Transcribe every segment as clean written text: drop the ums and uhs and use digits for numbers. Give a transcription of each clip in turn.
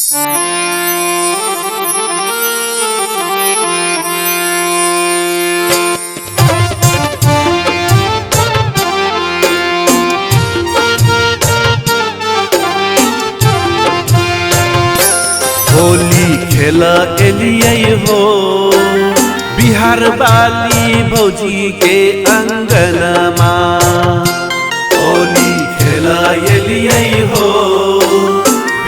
होली खेला एलियै हो बिहार वाली भौजी के अंगनमा। होली खेला एलियै हो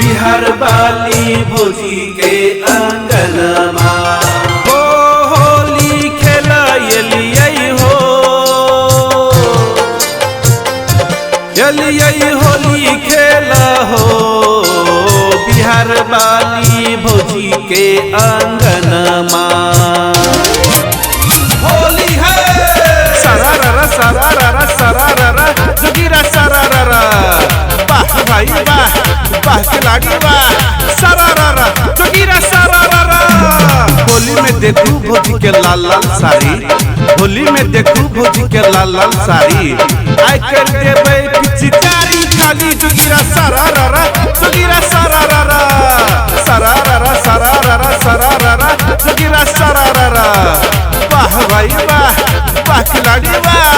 बिहार वाली भौजी के अंगनमा। हो होली खेला एलियै हो होली खेला हो बिहार वाली भौजी के अंगनमा। होली है सरारा सरारा सरारा जोगिरा सरारा। वाह भाई वाह वाह खिलाड़ी वाह सरारा जोगिरा सरारा। होली में देखू भौजी के लाल लाल साड़ी, होली में देखू भौजी के लाल लाल साड़ी। आई कर देबै पिचकारी काली जोगिरा सरारा जोगिरा सरारा सरारा सरारा सरारा जोगिरा सरारा। वाह भाई वाह वाह खिलाड़ी वाह।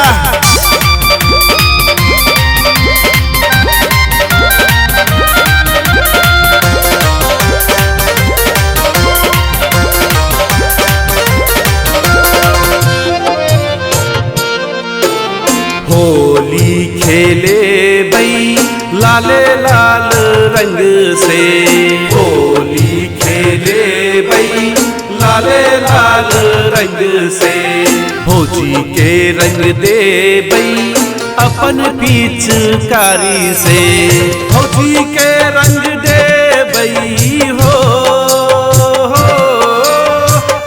होली खेले बई लाले लाल रंग से। होली खेले बई लाले लाल रंग से। भौजी के रंग दे बई अपन पिचकारी से। भौजी के रंग दे बई हो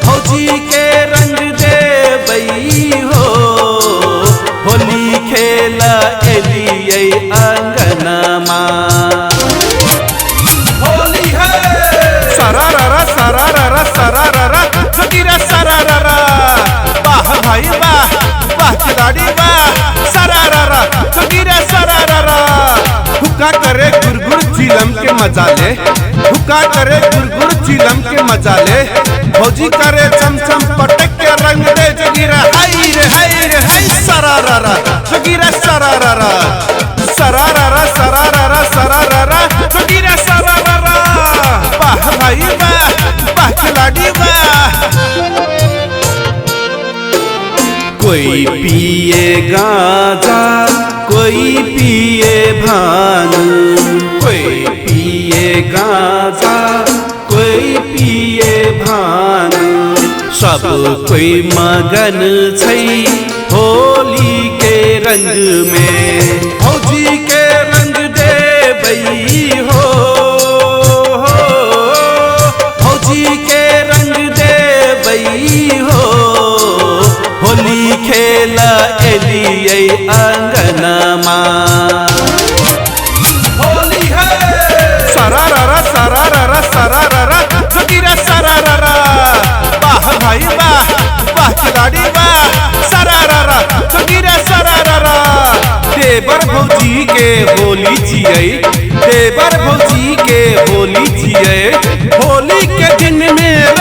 भौजी के रंग दे बई हो। होली खेला एलियै अंगनमा। होली है सरारा सरारा सरारा जोगिरा सरारा। वाह भाई वाह वाह खिलाड़ी वाह सरारा जोगिरा सरारा। हुक्का करे गुरगुर चिलम के मजा ले, हुक्का करे गुरगुर चिलम के मजा ले। भौजी करे चमचम पटक के रंग दे जोगिरा हाय रे हाय सरारा जोगिरा सरारा सरारा सरारा सरारा जोगिरा सरारा। वाह भाई वाह वाह खिलाड़ी वाह। कोई पिए गांजा कोई पिए भांग, कोई पिए गांजा कोई पिए भांग। सब कोई मगन छै होली के रंग में। भौजी के रंग दे बई हो भौजी के रंग दे बई हो। होली खेला एलियै अंगनमा। होली है सरारा सरारा सरारा जोगिरा सरारा। वाह भाई वाह वाह खिलाड़ी वाह सरारा जोगिरा सरारा। देवर भौजी के होली जियै, देवर भौजी के होली जियै। होली के दिन में